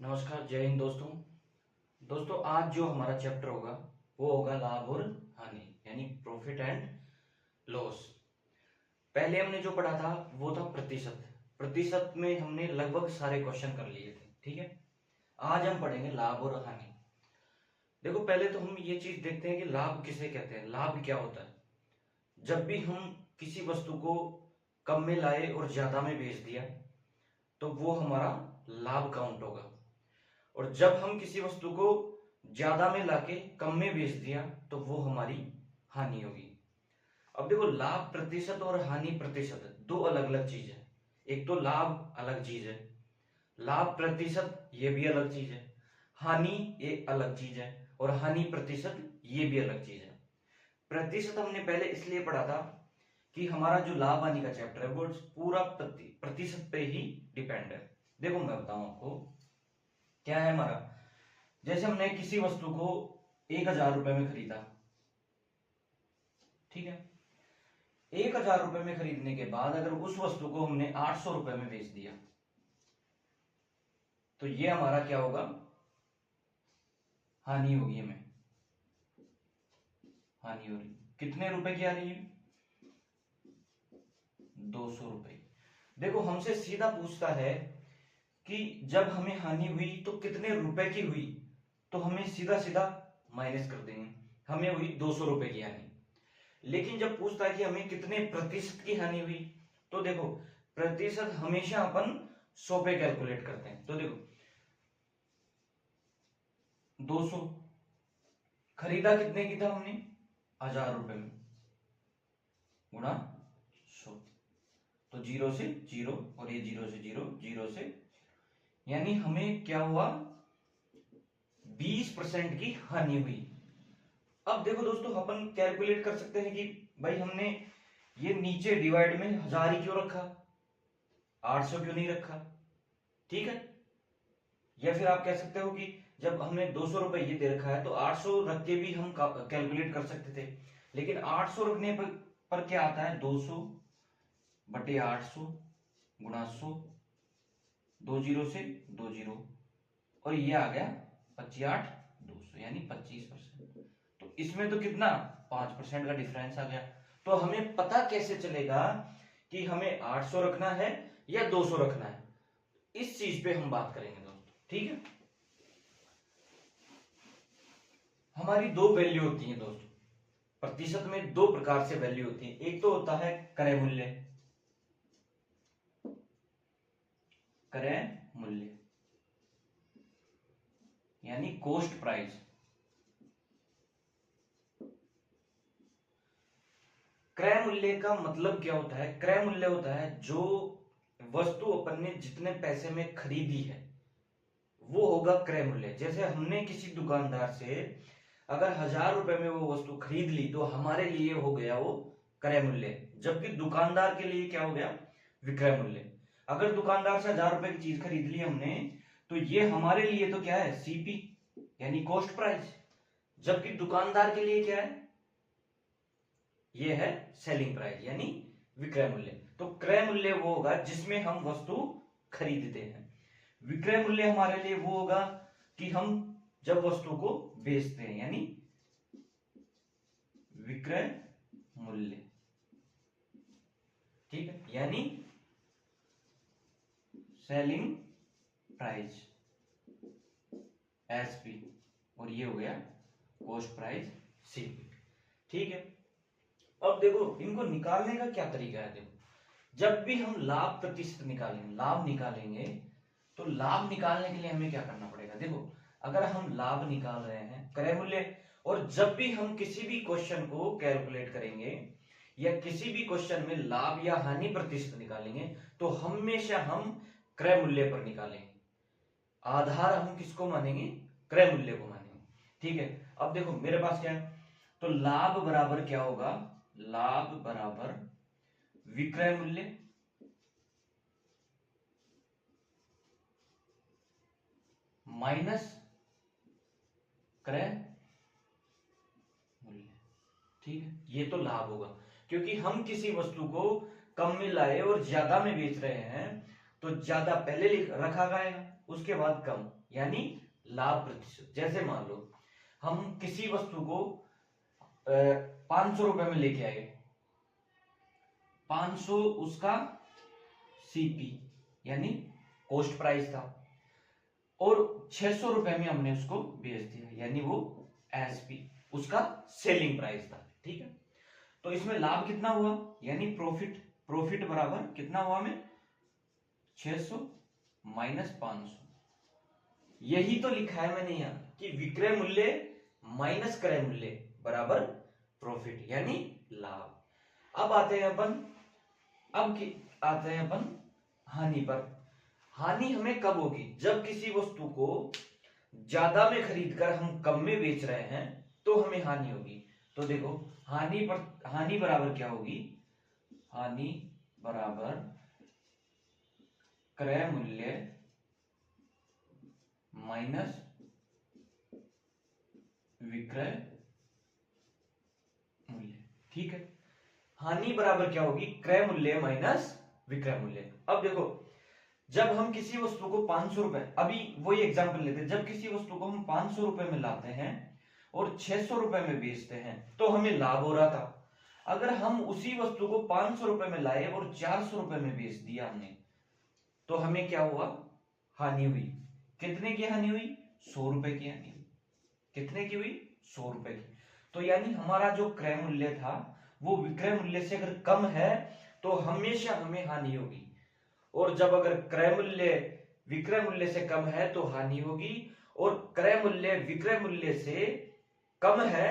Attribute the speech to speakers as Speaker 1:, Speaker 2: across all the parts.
Speaker 1: नमस्कार, जय हिंद दोस्तों। आज जो हमारा चैप्टर होगा वो होगा लाभ और हानि यानी प्रॉफिट एंड लॉस। पहले हमने जो पढ़ा था वो था प्रतिशत। प्रतिशत में हमने लगभग सारे क्वेश्चन कर लिए थे, ठीक है। आज हम पढ़ेंगे लाभ और हानि। देखो, पहले तो हम ये चीज देखते हैं कि लाभ किसे कहते हैं। लाभ क्या होता है? जब भी हम किसी वस्तु को कम में लाए और ज्यादा में बेच दिया तो वो हमारा लाभ काउंट होगा। और जब हम किसी वस्तु को ज्यादा में लाके कम में बेच दिया तो वो हमारी हानि होगी। अब देखो, लाभ प्रतिशत और हानि प्रतिशत दो अलग अलग चीज है। एक तो लाभ अलग चीज है, लाभ प्रतिशत ये भी अलग चीज है, हानि एक अलग चीज है और हानि प्रतिशत ये भी अलग चीज है। प्रतिशत हमने पहले इसलिए पढ़ा था कि हमारा जो लाभ हानि का चैप्टर है वो पूरा प्रतिशत पे ही डिपेंड है। देखो, मैं बताऊं आपको क्या है हमारा। जैसे हमने किसी वस्तु को 1,000 रुपए में खरीदा, ठीक है। 1,000 रुपए में खरीदने के बाद अगर उस वस्तु को हमने 800 रुपए में बेच दिया तो ये हमारा क्या होगा? हानि होगी। हमें हानि हो रही, कितने रुपए की आ रही है? 200 रुपए। देखो, हमसे सीधा पूछता है कि जब हमें हानि हुई तो कितने रुपए की हुई, तो हमें सीधा सीधा माइनस कर देंगे, हमें हुई 200 रुपए की हानि। लेकिन जब पूछता है कि हमें कितने प्रतिशत की हानि हुई, तो देखो प्रतिशत हमेशा अपन 100 पे कैलकुलेट करते हैं। तो देखो 200 खरीदा कितने की था हमने? 1,000 रुपए में, गुणा 100, तो 0 से 0 और ये 0 से 0, 0 से, यानी हमें क्या हुआ? 20% की हानि हुई। अब देखो दोस्तों, अपन कैलकुलेट कर सकते हैं कि भाई हमने ये नीचे डिवाइड में 1,000 ही क्यों रखा, 800 क्यों नहीं रखा, ठीक है। या फिर आप कह सकते हो कि जब हमने 200 रुपए ये दे रखा है तो 800 रख के भी हम कैलकुलेट कर सकते थे। लेकिन 800 रखने पर क्या आता है? 200 बटे 800 गुणा 100, 2 जीरो से 2 जीरो, और ये आ गया 25 8 200 यानी 25%। तो इसमें तो कितना? 5% का डिफरेंस आ गया। तो हमें पता कैसे चलेगा कि हमें 800 रखना है या 200 रखना है? इस चीज पे हम बात करेंगे दोस्तों, ठीक है। हमारी दो वैल्यू होती है दोस्तों। प्रतिशत में दो प्रकार से वैल्यू होती है। एक तो होता है क्रय मूल्य, क्रय मूल्य यानी कॉस्ट प्राइस। क्रय मूल्य का मतलब क्या होता है? क्रय मूल्य होता है जो वस्तु अपन ने जितने पैसे में खरीदी है वो होगा क्रय मूल्य। जैसे हमने किसी दुकानदार से अगर 1,000 रुपए में वो वस्तु खरीद ली तो हमारे लिए हो गया वो क्रय मूल्य, जबकि दुकानदार के लिए क्या हो गया? विक्रय मूल्य। अगर दुकानदार से 1,000 रुपए की चीज खरीद ली हमने तो ये हमारे लिए तो क्या है? सीपी यानी कॉस्ट प्राइस, जबकि दुकानदार के लिए क्या है? ये है सेलिंग प्राइस यानी विक्रय मूल्य। तो क्रय मूल्य वो होगा जिसमें हम वस्तु खरीदते हैं। विक्रय मूल्य हमारे लिए वो होगा कि हम जब वस्तु को बेचते हैं, यानी विक्रय मूल्य, ठीक है, यानी सेलिंग प्राइस एसपी, और ये हो गया कॉस्ट प्राइस सीपी, ठीक है। अब देखो, इनको निकालने का क्या तरीका है। देखो, जब भी हम लाभ प्रतिशत निकालेंगे, लाभ निकालेंगे, तो लाभ निकालने के लिए हमें क्या करना पड़ेगा? देखो, अगर हम लाभ निकाल रहे हैं क्रय मूल्य, और जब भी हम किसी भी क्वेश्चन को कैलकुलेट करेंगे या किसी भी क्वेश्चन में लाभ या हानि प्रतिशत निकालेंगे तो हमेशा हम क्रय मूल्य पर निकालेंगे। आधार हम किसको मानेंगे? क्रय मूल्य को मानेंगे, ठीक है। अब देखो मेरे पास क्या है, तो लाभ बराबर क्या होगा? लाभ बराबर विक्रय मूल्य माइनस क्रय मूल्य, ठीक है। ये तो लाभ होगा क्योंकि हम किसी वस्तु को कम में लाए और ज्यादा में बेच रहे हैं तो ज्यादा पहले रखा जाएगा, उसके बाद कम, यानी लाभ प्रतिशत। जैसे मान लो हम किसी वस्तु को 500 रुपए में लेके आए, 500 उसका सीपी यानी कॉस्ट प्राइस था, और 600 रुपए में हमने उसको बेच दिया, यानी वो एसपी उसका सेलिंग प्राइस था। ठीक है, तो इसमें लाभ कितना हुआ, यानी प्रॉफिट। प्रॉफिट बराबर कितना हुआ हमें, 600 माइनस 500। यही तो लिखा है मैंने यहाँ कि विक्रय मूल्य माइनस क्रय मूल्य बराबर प्रॉफिट यानी लाभ। अब आते हैं अपन हानि पर। हानि हमें कब होगी, जब किसी वस्तु को ज्यादा में खरीदकर हम कम में बेच रहे हैं तो हमें हानि होगी। तो देखो हानि बराबर क्या होगी, हानि बराबर क्रय मूल्य माइनस विक्रय मूल्य। ठीक है, हानि बराबर क्या होगी, क्रय मूल्य माइनस विक्रय मूल्य। अब देखो जब हम किसी वस्तु को 500 रुपए, अभी वही एग्जांपल लेते हैं, जब किसी वस्तु को हम 500 रुपए में लाते हैं और 600 रुपए में बेचते हैं तो हमें लाभ हो रहा था। अगर हम उसी वस्तु को 500 रुपए में लाए और 400 रुपए में बेच दिया हमने, तो हमें क्या हुआ, हानि हुई। कितने की हानि हुई, 100 रुपए की हानि हुई। कितने की हुई, 100 रुपए की। तो यानी हमारा जो क्रय मूल्य था वो विक्रय मूल्य से अगर कम है तो हमेशा हमें हानि होगी, और जब अगर क्रय मूल्य विक्रय मूल्य से कम है तो हानि होगी, और क्रय मूल्य विक्रय मूल्य से कम है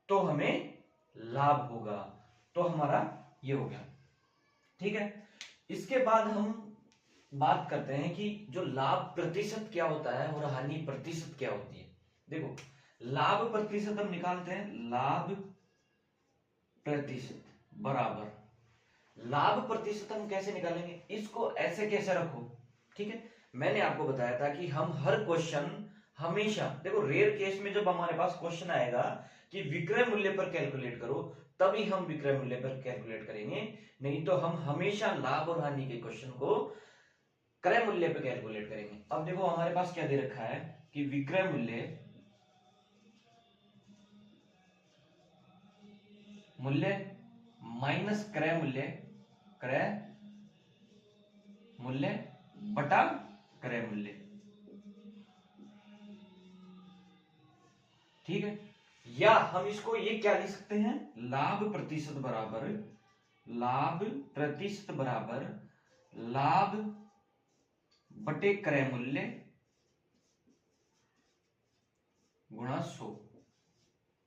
Speaker 1: तो हमें लाभ होगा। तो हमारा ये हो गया। ठीक है, इसके बाद हम बात करते हैं कि जो लाभ प्रतिशत क्या होता है और हानि प्रतिशत क्या होती है। देखो लाभ प्रतिशत हम निकालते हैं, लाभ प्रतिशत बराबर, लाभ प्रतिशत हम कैसे निकालेंगे, इसको ऐसे कैसे रखो। ठीक है, मैंने आपको बताया था कि हम हर क्वेश्चन हमेशा, देखो रेयर केस में जब हमारे पास क्वेश्चन आएगा कि विक्रय मूल्य पर कैलकुलेट करो, तभी हम विक्रय मूल्य पर कैलकुलेट करेंगे, नहीं तो हम हमेशा लाभ और हानि के क्वेश्चन को क्रय मूल्य पर कैलकुलेट करेंगे। अब देखो हमारे पास क्या दे रखा है कि विक्रय मूल्य माइनस क्रय मूल्य बटा क्रय मूल्य। ठीक है, या हम इसको ये क्या लिख सकते हैं, लाभ प्रतिशत बराबर लाभ बटे क्रय मूल्य गुणा 100।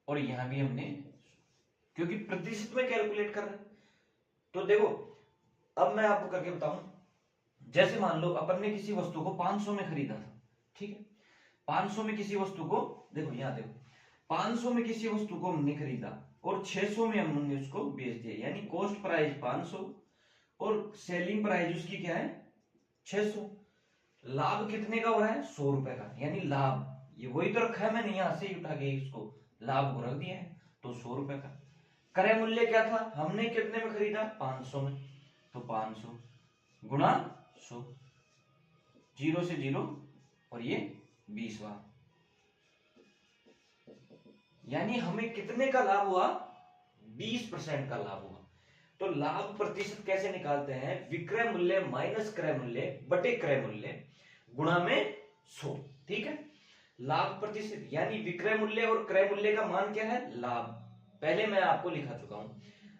Speaker 1: और यहां भी हमने, क्योंकि प्रतिशत में कैलकुलेट कर रहे हैं। तो देखो अब मैं आपको करके बताऊं, जैसे मान लो अपन ने किसी वस्तु को 500 में खरीदा था। ठीक है, 500 में किसी वस्तु को, देखो यहां देखो 500 में किसी वस्तु को हमने खरीदा और 600 में हमने उसको बेच दिया, यानी कॉस्ट प्राइस 500 और सेलिंग प्राइस उसकी क्या है 600। लाभ कितने का हो रहा है, 100 रुपए का, यानी लाभ ये वही तो रखा है मैंने, यहां से ही उठा के इसको लाभ को रख दिया है, तो 100 रुपए का। क्रय मूल्य क्या था, हमने कितने में खरीदा 500 में, तो 500 गुणा 100, 0 से 0 और ये 20वां, यानी हमें कितने का लाभ हुआ, 20% का लाभ हुआ। तो लाभ प्रतिशत कैसे निकालते हैं, विक्रय मूल्य माइनस क्रय मूल्य बटे क्रय मूल्य गुणा में 100। ठीक है, लाभ प्रतिशत यानी विक्रय मूल्य और क्रय मूल्य का मान क्या है, लाभ। पहले मैं आपको लिखा चुका हूं,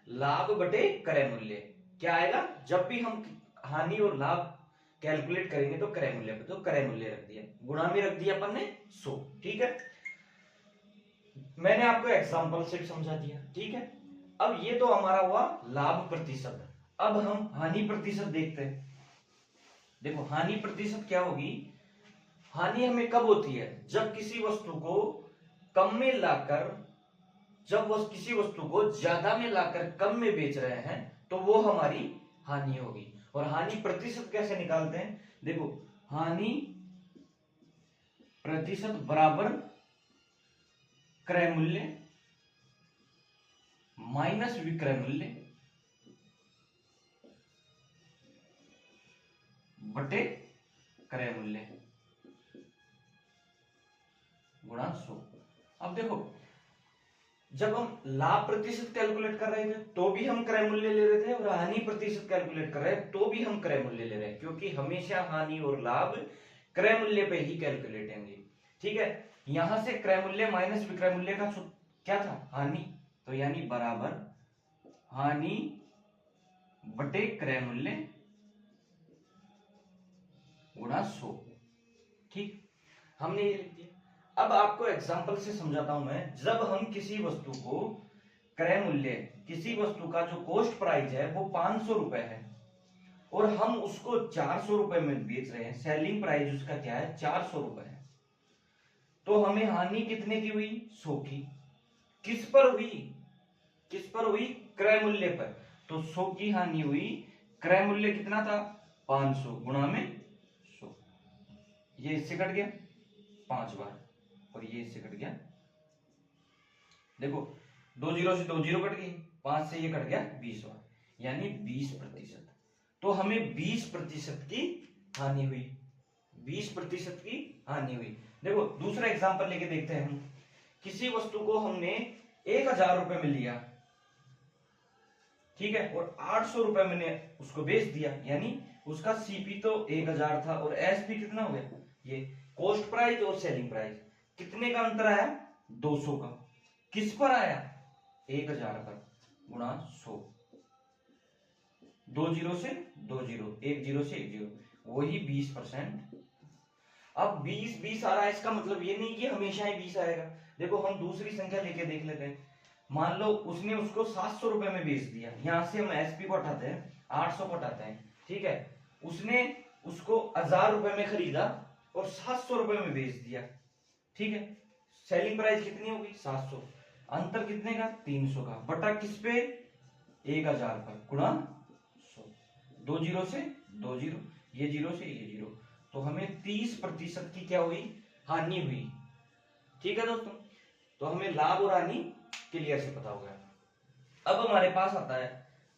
Speaker 1: लाभ बटे क्रय मूल्य क्या आएगा, जब भी हम हानि और लाभ कैलकुलेट करेंगे तो क्रय मूल्य पे, तो क्रय मूल्य रख दिया, गुणा में रख दिया अपन ने 100। ठीक है, मैंने आपको एग्जांपल से समझा दिया। ठीक है, अब ये तो हमारा हुआ लाभ प्रतिशत। अब हम हानि प्रतिशत देखते हैं। देखो हानि प्रतिशत क्या होगी, हानि हमें कब होती है, जब किसी वस्तु को कम में लाकर, जब वो किसी वस्तु को ज्यादा में लाकर कम में बेच रहे हैं तो वो हमारी हानि होगी। और हानि प्रतिशत कैसे निकालते हैं, देखो हानि प्रतिशत बराबर क्रय मूल्य माइनस विक्रय मूल्य बटे क्रय मूल्य गुणा 100। अब देखो, जब हम लाभ प्रतिशत कैलकुलेट कर रहे थे तो भी हम क्रय मूल्य ले रहे थे, और हानि प्रतिशत कैलकुलेट कर रहे हैं तो भी हम क्रय मूल्य ले रहे हैं, क्योंकि हमेशा हानि और लाभ क्रय मूल्य पे ही कैलकुलेट होंगे। ठीक है, यहां से क्रय मूल्य माइनस विक्रय मूल्य का क्या था, हानि, तो यानी बराबर हानि बटे क्रय मूल्य गुणा 100। ठीक, हमने ये लिख दिया। अब आपको एग्जांपल से समझाता हूं मैं। जब हम किसी वस्तु को क्रय मूल्य, किसी वस्तु का जो कॉस्ट प्राइस है वो 500 रुपए है और हम उसको 400 रुपए में बेच रहे हैं, सेलिंग प्राइस उसका क्या है, 400 रुपए है, तो हमें हानि कितने की हुई, 100 की। किस पर हुई, किस पर हुई, क्रय मूल्य पर। तो 100 की हानि हुई, क्रय मूल्य कितना था, 500 गुणा में 100। ये इससे कट गया 5 बार और ये इससे कट गया, देखो 2 जीरो से 2 जीरो कट गई, 5 से ये कट गया 20 बार, यानी 20%। तो हमें 20% की हानि हुई, 20% की हानि हुई। देखो दूसरा एग्जांपल लेके देखते हैं हम। किसी वस्तु को हमने 1000 रुपए में लिया, ठीक है, और 800 रुपए मैंने उसको बेच दिया, यानी उसका सीपी तो 1000 था और एसपी कितना हो गया, ये कॉस्ट प्राइस और सेलिंग प्राइस, कितने का अंतर आया, 200 का। किस पर आया, 1000 पर गुणा 100। 2 जीरो से 2 जीरो, 1 जीरो से 1 जीरो, वही 20%। अब 20 आ रहा है, इसका मतलब ये नहीं कि हमेशा ही 20 आएगा। देखो हम दूसरी संख्या लेके देख लेते हैं। मान लो उसने उसको 700 रुपए में बेच दिया, यहां से हम एसपी को हटाते हैं, 800 को हटाते हैं, ठीक है। उसने उसको 1000 रुपए में खरीदा और 700 रुपए में बेच दिया, ठीक है। सेलिंग प्राइस कितनी होगी, 700, अंतर कितने का, 300 का, बटा किस पे, 1000 पर गुणा 100। 2 जीरो से 2 जीरो, ये जीरो से ये जीरो, तो हमें 30% की क्या हुई, हानि हुई। ठीक है दोस्तों, तो हमें लाभ और हानि क्लियर से पता हो गया। अब हमारे पास आता है,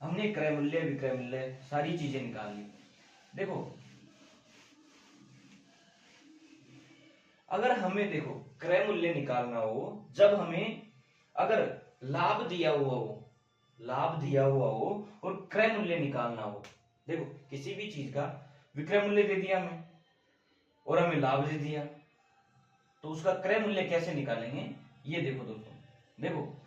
Speaker 1: हमने क्रय मूल्य विक्रय मूल्य सारी चीजें निकाल ली। देखो अगर हमें, देखो क्रय मूल्य निकालना हो, जब हमें अगर लाभ दिया हुआ हो, लाभ दिया हुआ हो और क्रय मूल्य निकालना हो, देखो किसी भी चीज का विक्रय मूल्य दे दिया हमें और हमें लाभ दे दिया, तो उसका क्रय मूल्य कैसे निकालेंगे, ये देखो दोस्तों। देखो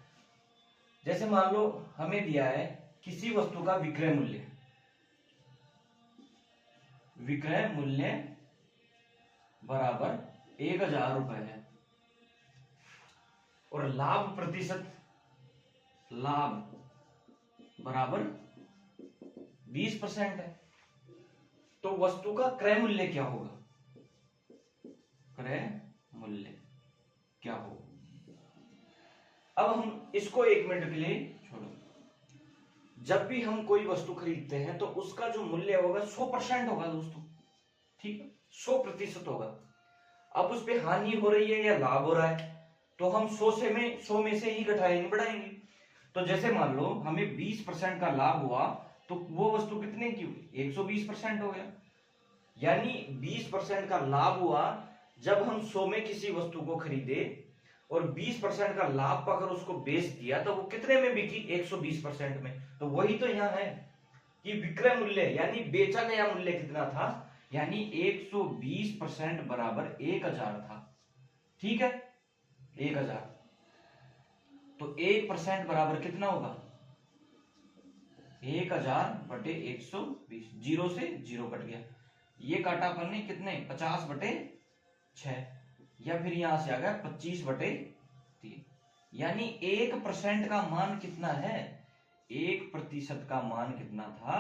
Speaker 1: जैसे मान लो हमें दिया है किसी वस्तु का विक्रय मूल्य, विक्रय मूल्य बराबर 1000 रुपए है और लाभ प्रतिशत, लाभ बराबर 20% है, तो वस्तु का क्रय मूल्य क्या होगा, क्रय मूल्य क्या होगा। अब हम इसको 1 मिनट के लिए छोड़ो। जब भी हम कोई वस्तु खरीदते हैं तो उसका जो मूल्य होगा 100% होगा दोस्तों, ठीक है, 100% होगा। अब उस पर हानि हो रही है या लाभ हो रहा है, तो हम 100 में से ही घटाएंगे बढ़ाएंगे। तो जैसे मान लो हमें 20% का लाभ हुआ, तो वो वस्तु कितने की हुई, 120% हो गया। यानी 20% का लाभ हुआ जब हम 100 में किसी वस्तु को खरीदे और 20% का लाभ पाकर उसको बेच दिया, तो वो कितने में बिकी, 120% में। तो वही तो यहाँ है कि विक्रय मूल्य यानी बेचा गया मूल्य कितना था, यानी 120% बराबर 1000 था, ठीक है, 1000। तो 1% बराबर कितना होगा, 1000 बटे 120, जीरो से जीरो कट गया, ये काटा अपन ने कितने, 50 बटे 6, या फिर यहां से आ गया 25 बटे 3, यानी 1% का मान कितना है, 1% का मान कितना था,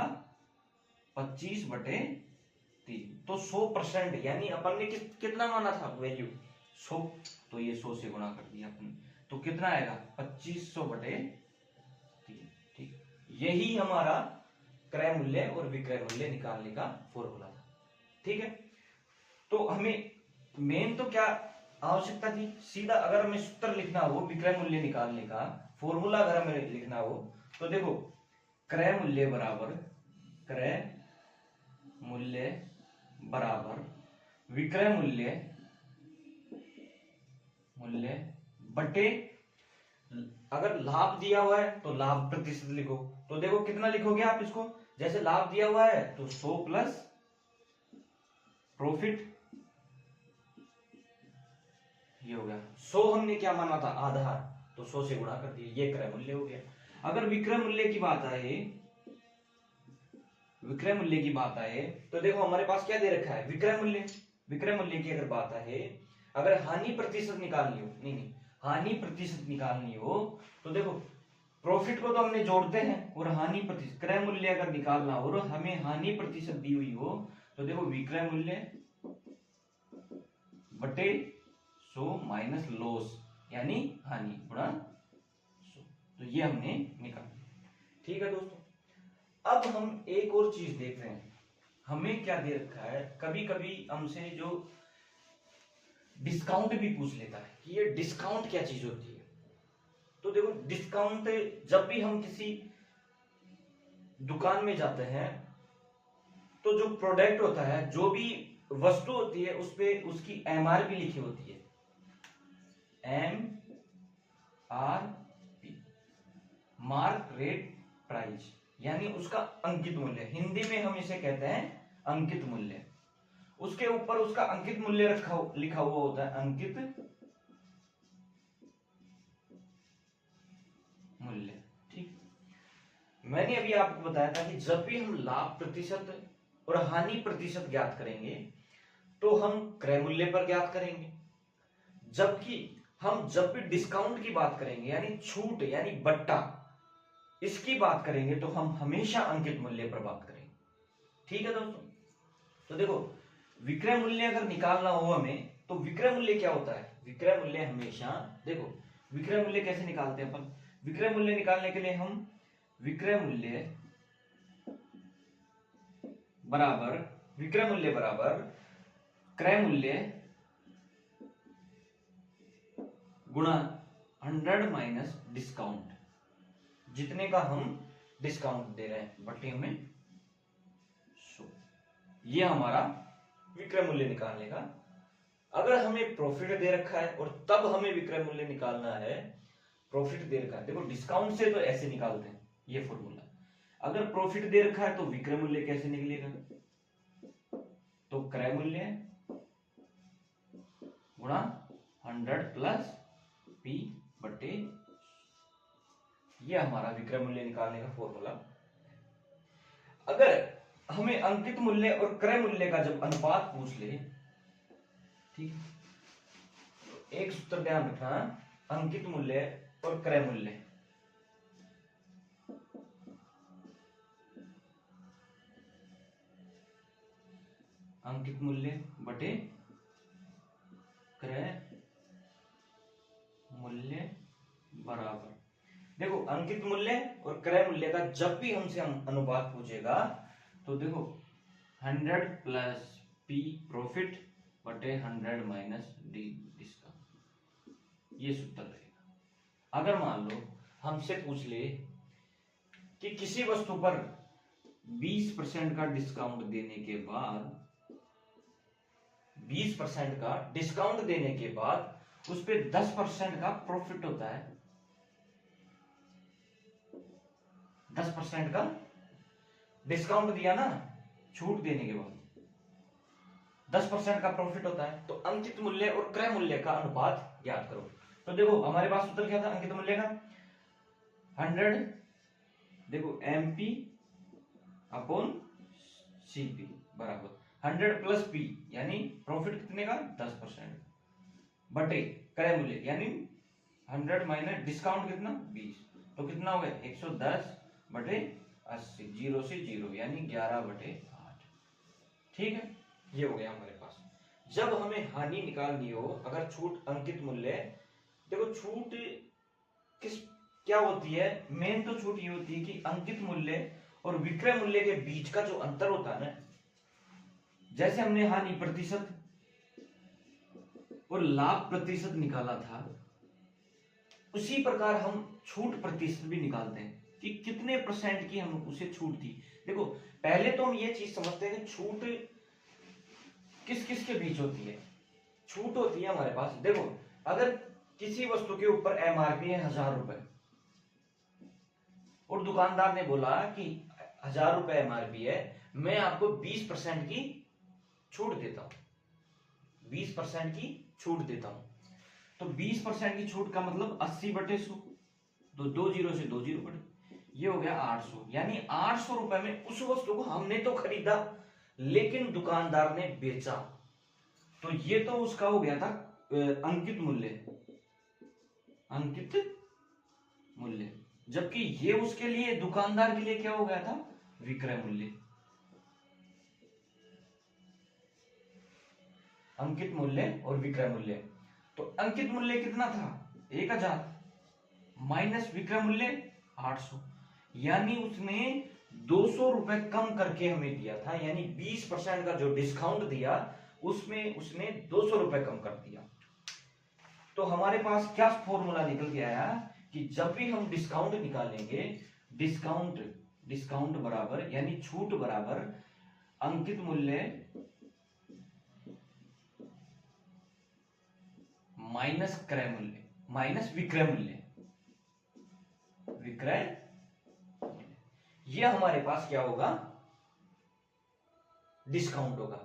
Speaker 1: 25 बटे 3। तो 100%, यानी अपन ने कितना माना था वैल्यू, 100, तो ये 100 से गुणा कर दिया अपन, तो कितना आएगा, 2500 बटे 3, ठीक। यही हमारा क्रय मूल्य और विक्रय मूल्य निकालने का फॉर्मूला था, ठीक है। तो हमें मेन तो क्या आवश्यकता थी, सीधा अगर हमें सूत्र लिखना हो विक्रय मूल्य निकालने का, फॉर्मूला अगर हमें लिखना हो, तो देखो क्रय मूल्य बराबर क्रय मूल्य बराबर विक्रय मूल्य बटे, अगर लाभ दिया हुआ है तो लाभ प्रतिशत लिखो। तो देखो कितना लिखोगे आप इसको, जैसे लाभ दिया हुआ है तो 100 प्लस प्रॉफिट, ये हो गया 100, हमने क्या माना था आधार, तो 100 से गुणा कर दिया, ये क्रय मूल्य हो गया। अगर विक्रय मूल्य की बात आए तो देखो हमारे पास क्या दे रखा है, विक्रय मूल्य की अगर बात आए, अगर हानि प्रतिशत निकालनी हो, नहीं हानि प्रतिशत निकालनी हो तो देखो प्रॉफिट को तो हमने जोड़ते हैं, और हानि प्रतिशत, क्रय मूल्य अगर निकालना हो और हमें हानि प्रतिशत दी हुई हो तो देखो विक्रय मूल्य बटे 100 माइनस लॉस यानी हानि गुणा 100, तो ये हमने निकाला। ठीक है दोस्तों, अब हम एक और चीज देख रहे हैं, हमें क्या दे रखा है, कभी कभी हमसे जो डिस्काउंट भी पूछ लेता है कि ये डिस्काउंट क्या चीज होती है। तो देखो डिस्काउंट, जब भी हम किसी दुकान में जाते हैं तो जो प्रोडक्ट होता है, जो भी वस्तु होती है, उस पे उसकी एमआरपी लिखी होती है, MRP, मार्क रेट प्राइस, यानी उसका अंकित मूल्य, हिंदी में हम इसे कहते हैं अंकित मूल्य। उसके ऊपर उसका अंकित मूल्य लिखा हुआ होता है, अंकित मूल्य। ठीक, मैंने अभी आपको बताया था कि जब भी हम लाभ प्रतिशत और हानि प्रतिशत ज्ञात करेंगे तो हम क्रय मूल्य पर ज्ञात करेंगे, जबकि हम जब भी डिस्काउंट की बात करेंगे यानी छूट यानी बट्टा, इसकी बात करेंगे तो हम हमेशा अंकित मूल्य पर बात करेंगे। ठीक है दोस्तों, तो देखो विक्रय मूल्य अगर निकालना हो हमें तो विक्रय मूल्य क्या होता है, विक्रय मूल्य हमेशा, देखो विक्रय मूल्य कैसे निकालते हैं अपन, विक्रय मूल्य निकालने के लिए हम विक्रय मूल्य बराबर क्रय मूल्य गुणा 100 माइनस डिस्काउंट, जितने का हम डिस्काउंट दे रहे हैं बटे हमें 100, ये हमारा विक्रय मूल्य निकालने का। अगर हमें प्रॉफिट दे रखा है और तब हमें विक्रय मूल्य निकालना है, प्रॉफिट दे रखा है, देखो डिस्काउंट से तो ऐसे निकालते हैं ये फॉर्मूला, अगर प्रॉफिट दे रखा है तो विक्रय मूल्य कैसे निकलेगा, तो क्रय मूल्य गुणा 100 प्लस P बटे, ये हमारा विक्रय मूल्य निकालने का फॉर्मूला। अगर हमें अंकित मूल्य और क्रय मूल्य का जब अनुपात पूछ ले, ठीक, तो एक सूत्र ध्यान रखना, अंकित मूल्य और क्रय मूल्य, अंकित मूल्य बटे क्रय मूल्य बराबर, देखो अंकित मूल्य और क्रय मूल्य का जब भी हमसे अनुपात पूछेगा तो देखो 100 प्लस P प्रॉफिट बटे 100 माइनस D डिस्काउंट, ये सूत्र रहेगा। अगर मान लो हमसे पूछ ले कि किसी वस्तु पर 20% का डिस्काउंट देने के बाद, 20% का डिस्काउंट देने के बाद उस पे 10% का प्रॉफिट होता है, 10% का डिस्काउंट दिया ना, छूट देने के बाद 10% का प्रॉफिट होता है, तो अंकित मूल्य और क्रय मूल्य का अनुपात ज्ञात करो। तो देखो हमारे पास सूत्र क्या था अंकित मूल्य का, 100, देखो MP अपॉन CP बराबर 100 प्लस P यानी प्रॉफिट कितने का 10% बटे क्रय मूल्य यानी 100 माइनस डिस्काउंट कितना 20, तो कितना हो गया 110 बटे 80, 0 से 0 यानी 11 बटे 8। ठीक है, ये हो गया हमारे पास। जब हमें हानि निकालनी हो, अगर छूट अंकित मूल्य, देखो छूट क्या होती है, मेन तो छूट ये होती है कि अंकित मूल्य और विक्रय मूल्य के बीच का जो अंतर होता है ना, जैसे हमने हानि प्रतिशत और लाभ प्रतिशत निकाला था, उसी प्रकार हम छूट प्रतिशत भी निकालते हैं कि कितने परसेंट की हम उसे छूट थी। देखो पहले तो हम ये चीज समझते हैं कि छूट किस किस के बीच होती है? छूट होती है हमारे पास। देखो, अगर किसी वस्तु के ऊपर एमआरपी है 1000 रुपए और दुकानदार ने बोला कि 1000 रुपए एमआरपी है, मैं आपको 20% की छूट देता हूं, 20% की छूट देता हूं। तो 20% की छूट का मतलब 80/100, तो 2 जीरो से 2 जीरो बढ़े, ये हो गया 800। यानी 800 रुपए में उस वस्तु को हमने तो खरीदा लेकिन दुकानदार ने बेचा, तो ये तो उसका हो गया था अंकित मूल्य, अंकित मूल्य। जबकि ये उसके लिए, दुकानदार के लिए क्या हो गया था? विक्रय मूल्य। अंकित मूल्य और विक्रय मूल्य। तो अंकित मूल्य कितना था? 1000 माइनस विक्रय मूल्य 800, यानी उसने 200 रुपए कम करके हमें दिया था। यानी 20% का जो डिस्काउंट दिया उसमें उसने 200 रुपए कम कर दिया। तो हमारे पास क्या फॉर्मूला निकल के आया कि जब भी हम डिस्काउंट निकालेंगे, डिस्काउंट बराबर यानी छूट बराबर अंकित मूल्य माइनस क्रय मूल्य माइनस विक्रय मूल्य, विक्रय। ये हमारे पास क्या होगा? डिस्काउंट होगा।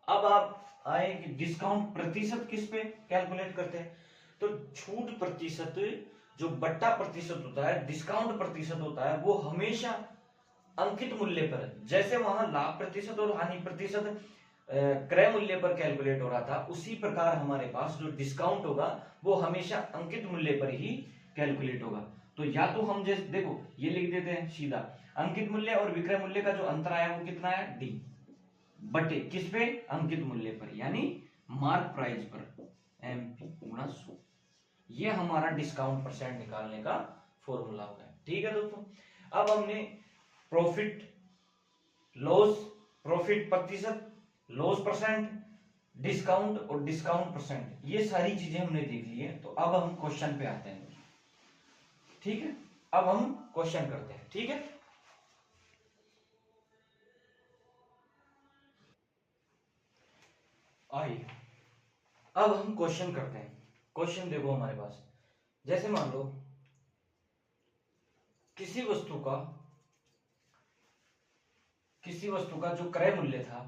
Speaker 1: अब आप आए कि डिस्काउंट प्रतिशत किस पे कैलकुलेट करते हैं? तो छूट प्रतिशत जो बट्टा प्रतिशत होता है, डिस्काउंट प्रतिशत होता है, वो हमेशा अंकित मूल्य पर, जैसे वहां लाभ प्रतिशत और हानि प्रतिशत क्रय मूल्य पर कैलकुलेट हो रहा था, उसी प्रकार हमारे पास जो डिस्काउंट होगा वो हमेशा अंकित मूल्य पर ही कैलकुलेट होगा। तो या तो हम जैसे देखो ये लिख देते हैं सीधा, अंकित मूल्य और विक्रय मूल्य का जो अंतर आया वो कितना है? डी बटे किस पे? अंकित मूल्य पर, यानी मार्क प्राइस पर, एमपी गुणा 100। ये हमारा डिस्काउंट परसेंट निकालने का फॉर्मूला होगा। ठीक है दोस्तों, अब हमने प्रॉफिट लॉस, प्रॉफिट प्रतिशत, लॉस परसेंट, डिस्काउंट और डिस्काउंट परसेंट, ये सारी चीजें हमने देख ली है। तो अब हम क्वेश्चन पे आते हैं। ठीक है, अब हम क्वेश्चन करते हैं। ठीक है, आइए अब हम क्वेश्चन करते हैं। क्वेश्चन देखो हमारे पास, जैसे मान लो किसी वस्तु का जो क्रय मूल्य था,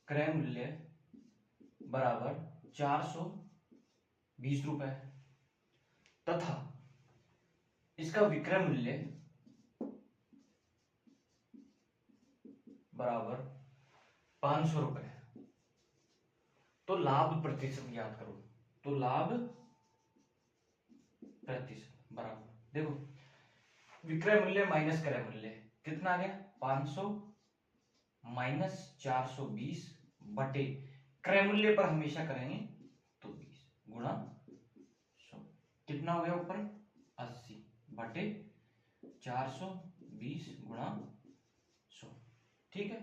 Speaker 1: क्रय मूल्य बराबर 420 रुपए तथा इसका विक्रय मूल्य बराबर 500 रुपए। तो लाभ प्रतिशत ज्ञात करो। तो लाभ प्रतिशत बराबर, देखो विक्रय मूल्य माइनस क्रय मूल्य कितना आ गया? 500 माइनस 420 बटे क्रय मूल्य पर हमेशा करेंगे तो 20 गुणा 100, कितना हो गया ऊपर? 80 बटे 420 गुणा 100। ठीक है,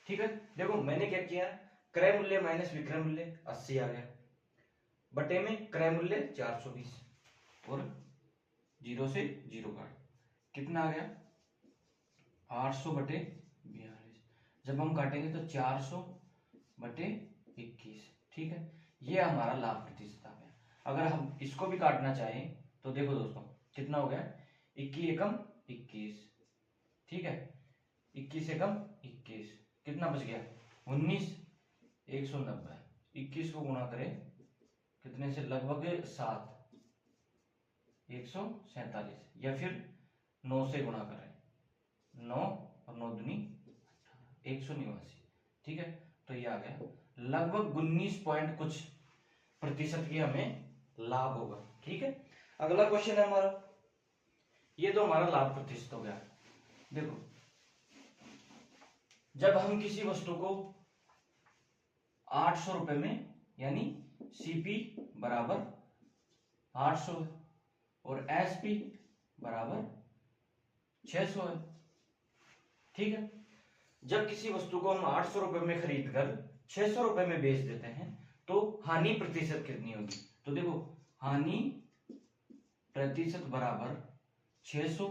Speaker 1: ठीक है। देखो मैंने क्या किया, क्रय मूल्य माइनस विक्रय मूल्य 80 आ गया, बटे में क्रय मूल्य 420 और 0 से 0 काट, कितना आ गया? 800 बटे 42। जब हम काटेंगे तो 400 बटे 21। ठीक है, ये हमारा लाभ प्रतिशत आ गया। अगर हम इसको भी काटना चाहें तो देखो दोस्तों कितना हो गया? 21 एकम 21। ठीक है, 21 एकम 21, कितना बच गया? 19, 190। 21 को गुणा करें कितने से? लगभग 7, 147, या फिर 9 से गुणा करें, 9 और 9 दूनी 189। ठीक है, तो ये आ गया लगभग 19 पॉइंट कुछ प्रतिशत की हमें लाभ होगा। ठीक है, अगला क्वेश्चन है हमारा, ये तो हमारा लाभ प्रतिशत हो गया। देखो जब हम किसी वस्तु को 800 रुपए में, यानी सीपी बराबर 800 है और एसपी बराबर 600 है। ठीक है, जब किसी वस्तु को हम 800 रुपए में खरीद कर 600 रुपए में बेच देते हैं तो हानि प्रतिशत कितनी होगी? तो देखो हानि प्रतिशत बराबर 600।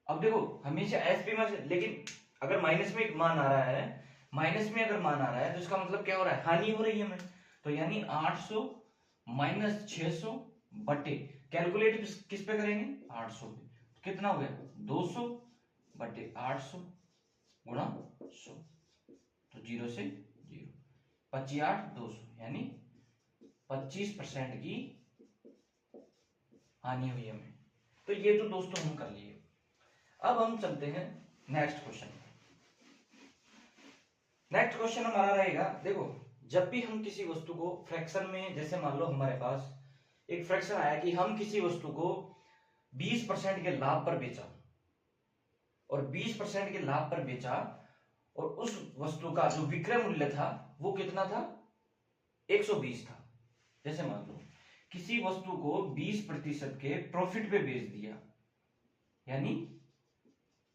Speaker 1: अब देखो हमेशा एसपी में, लेकिन अगर माइनस में एक मान आ रहा है, माइनस में अगर मान आ रहा है तो इसका मतलब क्या हो रहा है, हानि हो रही है हमें। तो यानी 800 माइनस 600 बटे, कैलकुलेट किस पे करेंगे, 800 पे। तो कितना हो गया, 200 बटे 800 गुणा 100, तो 0 से 0, 25 8 200, यानी 25% की हानि हुई हमें। तो ये तो दोस्तों हम कर लिए। अब हम चलते हैं नेक्स्ट क्वेश्चन। नेक्स्ट क्वेश्चन हमारा रहेगा, देखो जब भी हम किसी वस्तु को फ्रैक्शन में, जैसे मान लो हमारे पास एक फ्रैक्शन आया कि हम किसी वस्तु को 20% के लाभ पर बेचा, और 20% के लाभ पर बेचा, और उस वस्तु का जो विक्रय मूल्य था वो कितना था, 120 था। जैसे मान लो किसी वस्तु को 20% के प्रॉफिट पे बेच दिया, यानी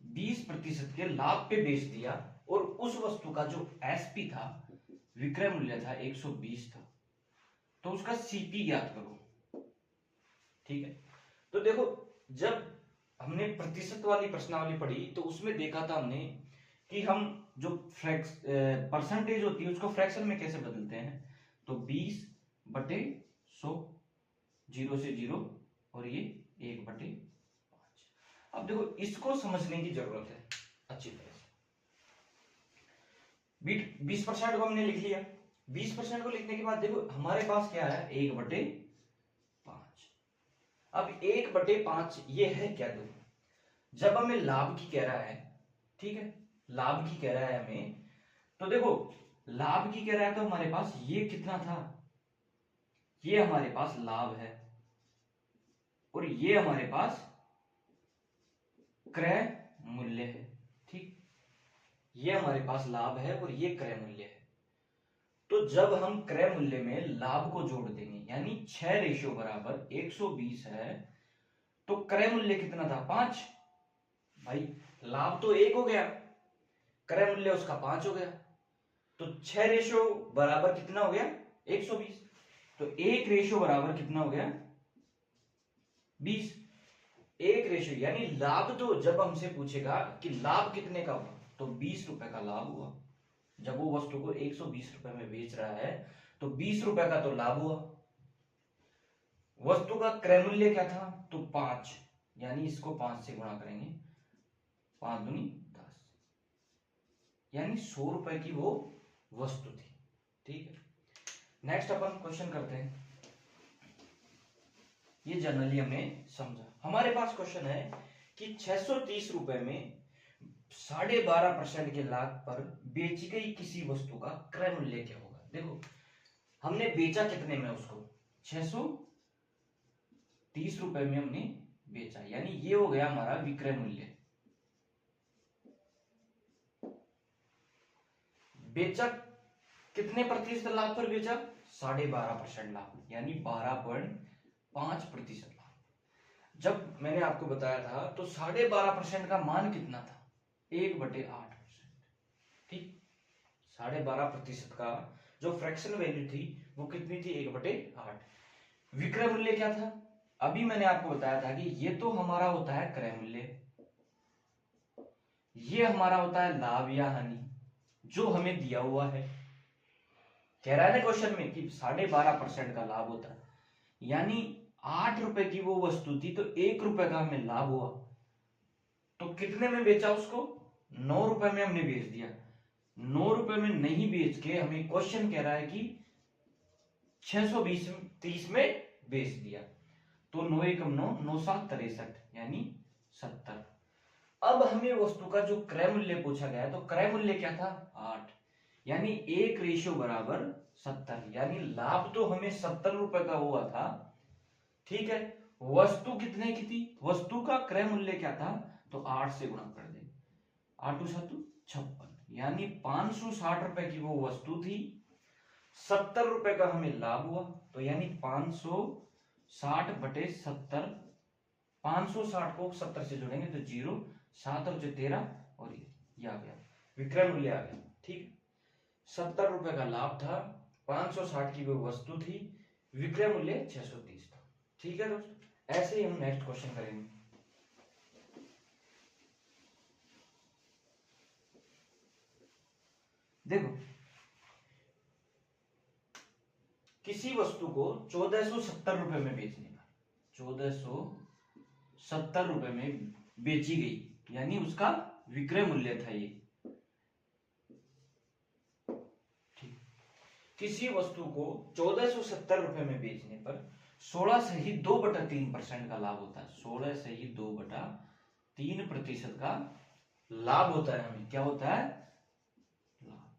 Speaker 1: 20% के लाभ पे बेच दिया, और उस वस्तु का जो एसपी था, विक्रय मूल्य था, 120 था, तो उसका सीपी ज्ञात करो। ठीक है, तो देखो जब हमने प्रतिशत वाली प्रश्नावली पढ़ी तो उसमें देखा था हमने कि हम जो परसेंटेज होती है उसको फ्रैक्शन में कैसे बदलते हैं। तो 20 बटे 100, 0 से 0, और ये 1 बटे 5। अब देखो इसको समझने की जरूरत है अच्छी तरह से। 20% को हमने लिख लिया, 20% को लिखने के बाद देखो हमारे पास क्या है, 1 बटे 5। अब 1 बटे 5 ये है क्या, देखो जब हमें लाभ की कह रहा है, ठीक है, लाभ की कह रहा है हमें, तो देखो लाभ की कह रहा है तो हमारे पास ये कितना था, ये हमारे पास लाभ है, और ये हमारे पास क्रय मूल्य है। ठीक, ये हमारे पास लाभ है और ये क्रय मूल्य है। तो जब हम क्रय मूल्य में लाभ को जोड़ देंगे, यानी 6 रेशियो बराबर 120 है, तो क्रय मूल्य कितना था, 5। भाई लाभ तो 1 हो गया, क्रय मूल्य उसका 5 हो गया, तो 6 रेशियो बराबर कितना हो गया, 120। तो 1 रेशियो बराबर कितना हो गया, 20। 1 रेशियो यानी लाभ, तो जब हमसे पूछेगा कि लाभ कितने का हुआ, तो 20 रुपए का लाभ हुआ। जब वो वस्तु को 120 रुपए में बेच रहा है तो 20 रुपए का तो लाभ हुआ। वस्तु का क्रय मूल्य क्या था, तो 5, यानी इसको 5 से गुणा करेंगे, 5 दूनी 10, यानी 100 रुपए की वो वस्तु थी। ठीक है, नेक्स्ट अपन क्वेश्चन करते हैं। ये जनरली हमने समझा। हमारे पास क्वेश्चन है कि 630 रुपए में 12.5% के लाभ पर बेची गई किसी वस्तु का क्रय मूल्य क्या होगा। देखो हमने बेचा कितने में उसको, 630 रुपए में हमने बेचा, यानी ये हो गया हमारा विक्रय मूल्य। बेचा कितने प्रतिशत लाभ पर बेचा, 12.5% लाभ, यानी 12.5% लाभ। जब मैंने आपको बताया था तो 12.5% का मान कितना था, 1/8%। ठीक, 12.5% का जो फ्रैक्शन वैल्यू थी वो कितनी थी, 1/8। विक्रय मूल्य क्या था, अभी मैंने आपको बताया था कि ये तो हमारा होता है क्रय मूल्य, ये हमारा होता है लाभ या हानि जो हमें दिया हुआ है। कह रहा है ना क्वेश्चन में कि 12.5% का लाभ होता है, यानी 8 रुपए की वो वस्तु थी तो 1 रुपए का हमें लाभ हुआ, तो कितने में बेचा उसको, 9 रुपए में हमने बेच दिया। 9 रुपए में नहीं बेच के हमें क्वेश्चन कह रहा है कि 620 में बेच दिया, तो 9 एकम 9, 9 7 63, यानी 70। अब हमें वस्तु का जो क्रय मूल्य पूछा गया है, तो क्रय मूल्य क्या था, 8, यानी 1 रेशियो बराबर 70, यानी लाभ तो हमें 70 रुपए का हुआ था। ठीक है, वस्तु कितने की थी, वस्तु का क्रय मूल्य क्या था, तो 8 से गुणा कर दे, 8 7 56, यानी 560 रुपए की वो वस्तु थी, 70 रुपए का हमें लाभ हुआ, तो यानी 560 बटे 70, 560 को 70 से जोड़ेंगे तो 0, 7 और 13, और ये आ गया विक्रय मूल्य आ गया। ठीक, 70 रुपए का लाभ था, 560 की वो वस्तु थी, विक्रय मूल्य 630 था। ठीक है दोस्तों, ऐसे ही हम नेक्स्ट क्वेश्चन करेंगे। देखो किसी वस्तु को 1470 रुपए में बेचने पर 1470 रुपए में बेची गई, यानी उसका विक्रय मूल्य था ये। ठीक, किसी वस्तु को 1470 रुपए में बेचने पर 16 सही 2/3% का लाभ होता है। 16 सही 2/3% का लाभ होता है। हमें क्या होता है? लाभ।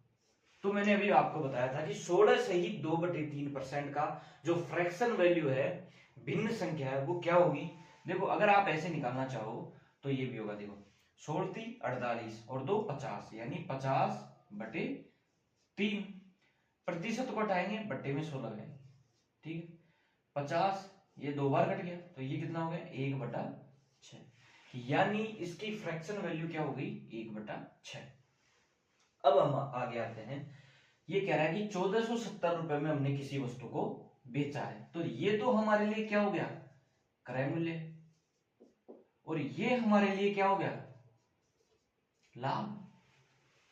Speaker 1: तो मैंने अभी आपको बताया था कि 16 सही 2/3% का जो फ्रैक्शन वैल्यू है, भिन्न संख्या है, वो क्या होगी? देखो अगर आप ऐसे निकालना चाहो तो ये भी होगा। देखो 16 3 48 और 2 50, यानी 50/3। प्रतिशत को हटाएंगे, बट्टे में 16 लगाएंगे। ठीक है, 50 ये 2 बार कट गया तो ये कितना हो गया? 1/6, यानी इसकी फ्रैक्शन वैल्यू क्या हो गई? 1/6। अब हम आगे आते हैं। ये कह रहा है कि 1470 रुपए में हमने किसी वस्तु को बेचा है, तो ये तो हमारे लिए क्या हो गया? क्रय मूल्य। और ये हमारे लिए क्या हो गया? लाभ।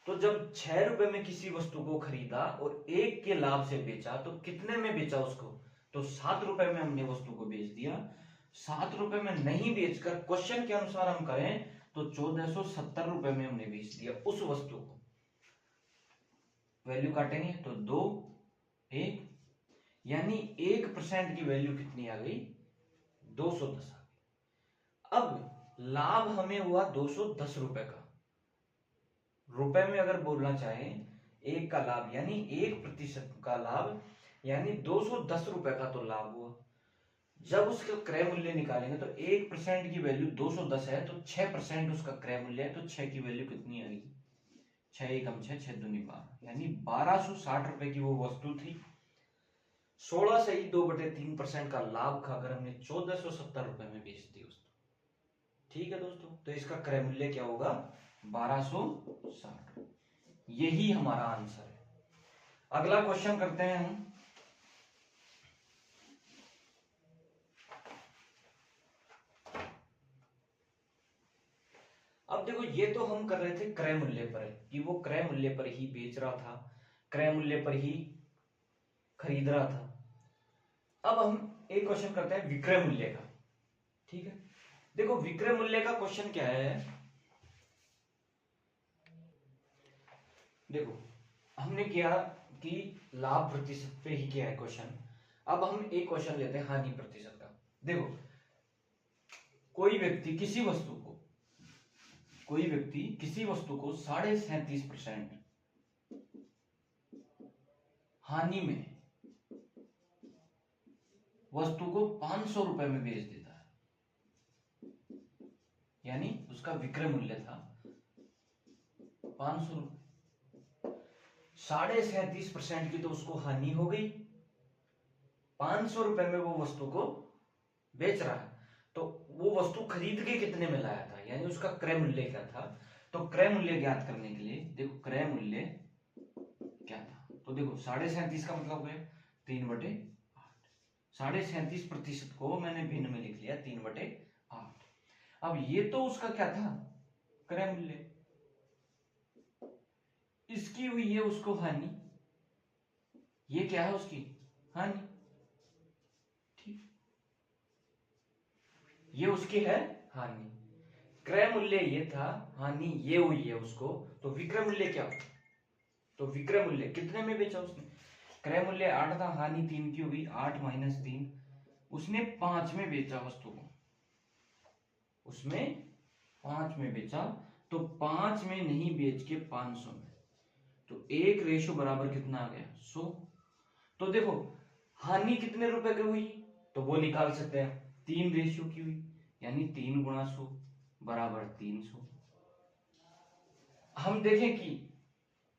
Speaker 1: तो जब 6 रुपए में किसी वस्तु को खरीदा और 1 के लाभ से बेचा, तो कितने में बेचा उसको? तो 7 रुपए में हमने वस्तु को बेच दिया। 7 रुपए में नहीं बेचकर क्वेश्चन के अनुसार हम करें तो 1470 रुपए में हमने बेच दिया उस वस्तु को। वैल्यू काटेंगे तो 2 1, यानी 1% की वैल्यू कितनी आ गई? 210 आ गई। अब लाभ हमें हुआ 210 रुपए का। रुपए में अगर बोलना चाहे, 1 का लाभ यानी 1% का लाभ, यानी 210 रुपए का तो लाभ हुआ। जब उसका क्रय मूल्य निकालेंगे तो 1% की वैल्यू 210 है, तो 6% उसका क्रय मूल्य है, तो 6 की वैल्यू कितनी आई? 6 एकम 6, 6 दूनी 12, यानी 1260 रुपए की वो वस्तु थी। 16 से ही 2/3% का लाभ खाकर हमने 1470 रुपए में बेच दी वस्तु। ठीक है दोस्तों, तो इसका क्रय मूल्य क्या होगा? 1260। यही हमारा आंसर है। अगला क्वेश्चन करते हैं हम। अब देखो ये तो हम कर रहे थे क्रय मूल्य पर, कि वो क्रय मूल्य पर ही बेच रहा था, क्रय मूल्य पर ही खरीद रहा था। अब हम एक क्वेश्चन करते हैं विक्रय मूल्य का। ठीक है, देखो विक्रय मूल्य का क्वेश्चन क्या है। देखो हमने किया कि लाभ प्रतिशत पे ही किया है क्वेश्चन। अब हम एक क्वेश्चन लेते हैं हानि प्रतिशत का। देखो कोई व्यक्ति किसी वस्तु को 37.5% हानि में वस्तु को 500 रुपए में बेच देता है, यानी उसका विक्रय मूल्य था 500 रुपए। 37.5% की तो उसको हानि हो गई। 500 रुपए में वो वस्तु को बेच रहा है, तो वो वस्तु खरीद के कितने में लाया था, यानी उसका क्रय मूल्य क्या था? तो क्रय मूल्य ज्ञात करने के लिए देखो क्रय मूल्य क्या था, तो देखो 37.5 का मतलब हो गया 3/8। 37.5% को मैंने भिन्न में लिख लिया 3/8। अब ये तो उसका क्या था? क्रय मूल्य। इसकी हुई है उसको हानि, ये क्या है? उसकी हानि। ठीक, ये उसकी है हानि। क्रय मूल्य ये था, हानि ये हुई है उसको, तो विक्रय मूल्य क्या? तो विक्रय मूल्य कितने में बेचा उसने? क्रय मूल्य 8 था, हानि 3 की हुई, 8 - 3, उसने 5 में बेचा वस्तु को। उसमें 5 में बेचा, तो 5 में नहीं बेच के 500 में, तो 1 बराबर कितना आ गया? 100। तो देखो हानि कितने रुपए की हुई, तो वो निकाल सकते हैं, 3 की हुई, यानी 3 × 100 बराबर 300। हम देखें कि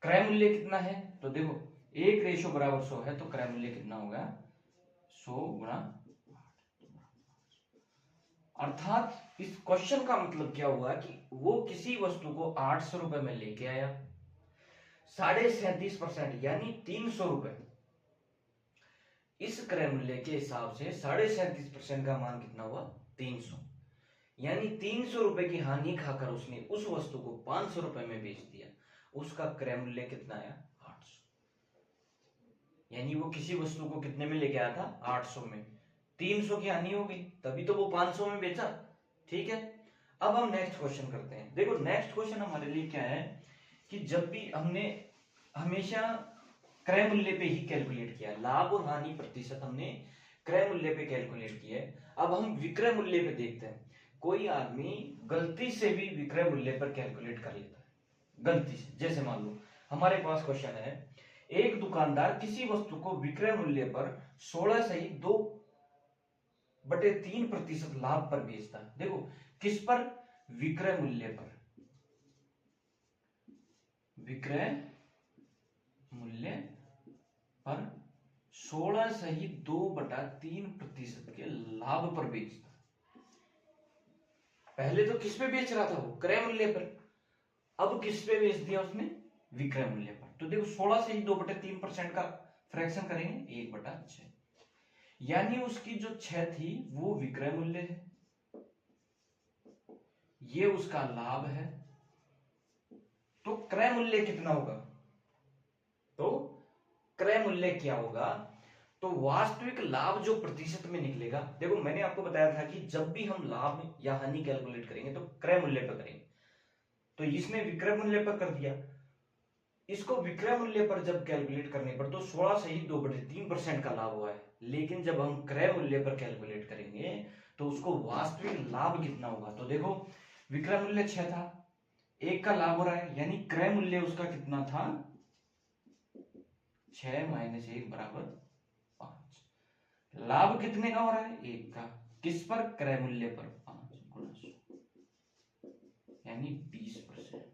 Speaker 1: क्रय मूल्य कितना है, तो देखो 1 बराबर 100 है, तो क्रय मूल्य कितना होगा? 100 × 8। अर्थात इस क्वेश्चन का मतलब क्या हुआ कि वो किसी वस्तु को 800 रुपए में लेके आया, 37.5% यानी 300 रुपए। इस क्रय मूल्य के हिसाब से 37.5% का मान कितना हुआ? 300, यानी 300 रुपए की हानि खाकर उसने उस वस्तु को 500 रुपए में बेच दिया। उसका क्रय मूल्य कितना आया? यानी वो किसी वस्तु को कितने में लेके आया था 800 में, 300 की हानि हो गई, तभी तो वो 500 में बेचा। ठीक है, अब हम नेक्स्ट क्वेश्चन करते हैं। देखो नेक्स्ट क्वेश्चन हमारे लिए क्या है कि जब भी हमने हमेशा क्रय मूल्य पे ही कैलकुलेट किया, लाभ और हानि प्रतिशत हमने क्रय मूल्य पे कैलकुलेट किया है। अब हम विक्रय मूल्य पे देखते हैं। कोई आदमी गलती से भी विक्रय मूल्य पर कैलकुलेट कर लेता है, गलती से। जैसे मान लो हमारे पास क्वेश्चन है, एक दुकानदार किसी वस्तु को विक्रय मूल्य पर 16 सही 2/3% लाभ पर बेचता है। देखो किस पर, विक्रय मूल्य पर, विक्रय मूल्य पर 16 सही 2/3% के लाभ पर बेचता। पहले तो किस पे बेच रहा था वो, क्रय मूल्य पर, अब किस पे बेच दिया उसने, विक्रय मूल्य पर। तो देखो 16 सही 2/3% का फ्रैक्शन करेंगे 1/6, यानी उसकी जो 6 थी वो विक्रय मूल्य है, ये उसका लाभ है। तो क्रय मूल्य कितना होगा, तो क्रय मूल्य क्या होगा, तो वास्तविक लाभ जो प्रतिशत में निकलेगा। देखो मैंने आपको बताया था कि जब भी हम लाभ या हानि कैलकुलेट करेंगे तो क्रय मूल्य पर करेंगे, तो इसने विक्रय मूल्य पर कर दिया। इसको विक्रय मूल्य पर जब कैलकुलेट करने पर तो 16 सही 2/3% का लाभ हुआ है, लेकिन जब हम क्रय मूल्य पर कैलकुलेट करेंगे तो उसको वास्तविक लाभ कितना होगा। तो देखो विक्रय मूल्य 6 था, 1 का लाभ हो रहा है, यानी क्रय मूल्य उसका कितना था, 6 - 1 = 5। लाभ कितने का हो रहा है, 1 का, किस पर, क्रय मूल्य पर, 5 × 100 यानी 20%।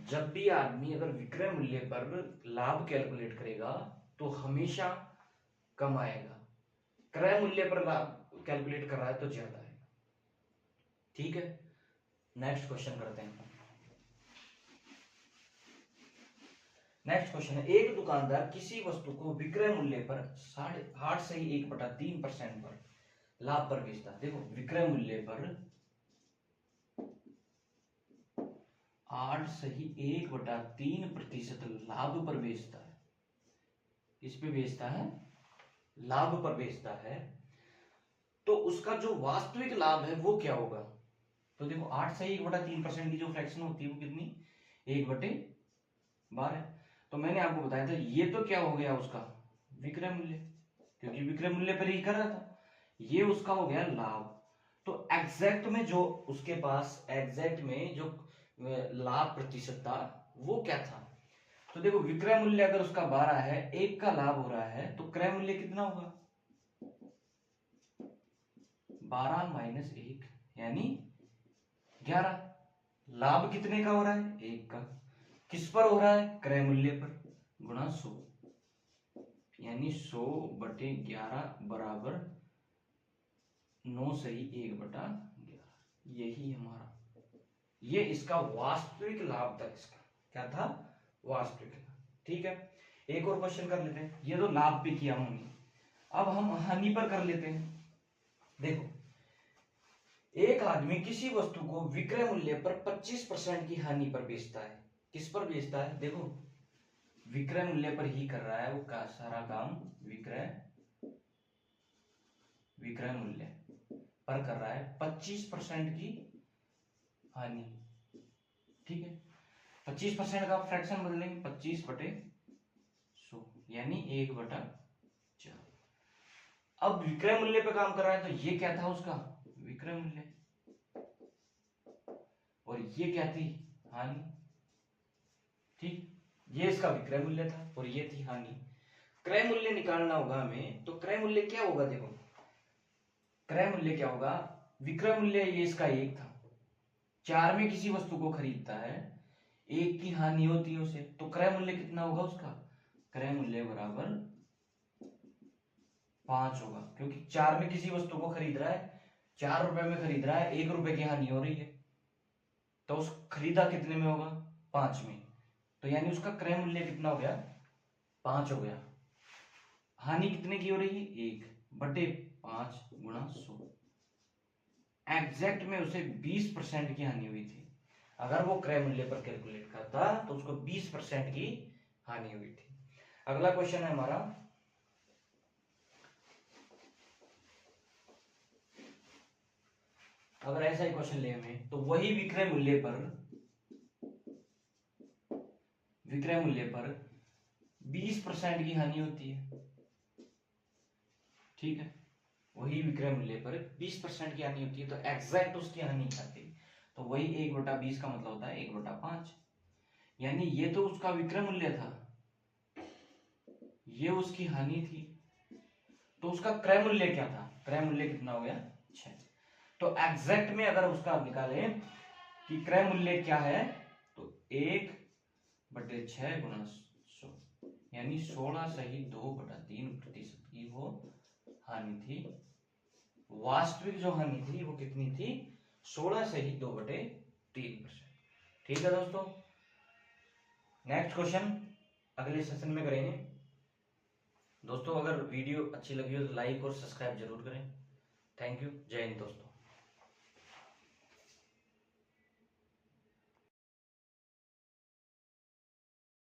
Speaker 1: जब भी आदमी अगर विक्रय मूल्य पर लाभ कैलकुलेट करेगा तो हमेशा कम आएगा, क्रय मूल्य पर लाभ कैलकुलेट कर रहा है तो ज्यादा आएगा। ठीक है, नेक्स्ट क्वेश्चन करते हैं। नेक्स्ट क्वेश्चन है, एक दुकानदार किसी वस्तु को विक्रय मूल्य पर 8 सही 1/3% पर लाभ पर बेचता है। देखो विक्रय मूल्य पर 8 सही 1/3% लाभ पर बेचता है। किस पे बेचता है, लाभ पर बेचता है। तो उसका जो वास्तविक लाभ है वो क्या होगा, तो देखो 8 सही 1/3% की जो फ्रैक्शन होती है वो कितनी, 1/12। तो मैंने आपको बताया था ये तो क्या हो गया उसका विक्रय मूल्य, क्योंकि विक्रय मूल्य पर ही कर रहा था, ये उसका हो गया लाभ। तो एग्जैक्ट में जो उसके पास एग्जैक्ट में जो लाभ प्रतिशत था वो क्या था, तो देखो विक्रय मूल्य अगर उसका 12 है, 1 का लाभ हो रहा है, तो क्रय मूल्य कितना होगा, 12 - 1 यानी 11। लाभ कितने का हो रहा है, 1 का, किस पर हो रहा है, क्रय मूल्य पर, गुणा 100 यानी 100/11 बराबर 9 सही 1/11। यही हमारा, ये इसका वास्तविक लाभ था, इसका क्या था, वास्तविक लाभ। ठीक है, एक और क्वेश्चन कर लेते हैं। ये तो लाभ पे किया हमने, अब हम हानि पर कर लेते हैं। देखो एक आदमी किसी वस्तु को विक्रय मूल्य पर 25% की हानि पर बेचता है। किस पर बेचता है, देखो विक्रय मूल्य पर ही कर रहा है वो का सारा काम, विक्रय मूल्य पर कर रहा है, 25% की हानि। ठीक है, 25% का फ्रैक्शन बदलेंगे, 25/100 यानी 1/4। अब विक्रय मूल्य पे काम कर रहा है तो ये क्या था उसका विक्रय मूल्य, और ये क्या थी, हानि। ठीक, ये इसका विक्रय मूल्य था और ये थी हानि। क्रय मूल्य निकालना होगा हमें, तो क्रय मूल्य क्या होगा, देखो क्रय मूल्य क्या होगा, विक्रय मूल्य ये इसका 1 था, 4 में किसी वस्तु को खरीदता है, 1 की हानि होती है उसे, तो क्रय मूल्य कितना होगा उसका, क्रय मूल्य बराबर 5 होगा, क्योंकि 4 में किसी वस्तु को खरीद रहा है, 4 रुपए में खरीद रहा है, 1 रुपए की हानि हो रही है, तो उस खरीदा कितने में होगा, 5 में, तो यानी उसका क्रय मूल्य कितना हो गया, 5 हो गया। हानि कितने की हो रही है, 1/5 गुणा 100। एग्जैक्ट में उसे 20% की हानि हुई थी। अगर वो क्रय मूल्य पर कैलकुलेट करता तो उसको 20% की हानि हुई थी। अगला क्वेश्चन है हमारा, अगर ऐसा ही क्वेश्चन ले हमें, तो वही विक्रय मूल्य पर 20% की हानि होती है। ठीक है, वही विक्रय मूल्य पर 20% की हानि होती है, तो एग्जैक्ट उसकी हानि आती है। तो वही 1/20 का मतलब होता है 1/5। यानी ये तो उसका विक्रय मूल्य था, ये उसकी हानि थी, तो उसका क्रय मूल्य क्या था? क्रय मूल्य कितना हो गया? 6। तो एग्जैक्ट में अगर उसका आप निकालें कि क्रय मूल्य क्या है, तो 1/6 गुना 100, यानी 16 सही 2/3% की वो हानि थी। वास्तविक जो हानि थी वो कितनी थी? 16 सही 2/3%। ठीक है दोस्तों, नेक्स्ट क्वेश्चन अगले सेशन में करेंगे। दोस्तों अगर वीडियो अच्छी लगी हो तो लाइक और सब्सक्राइब जरूर करें। थैंक यू, जय हिंद दोस्तों।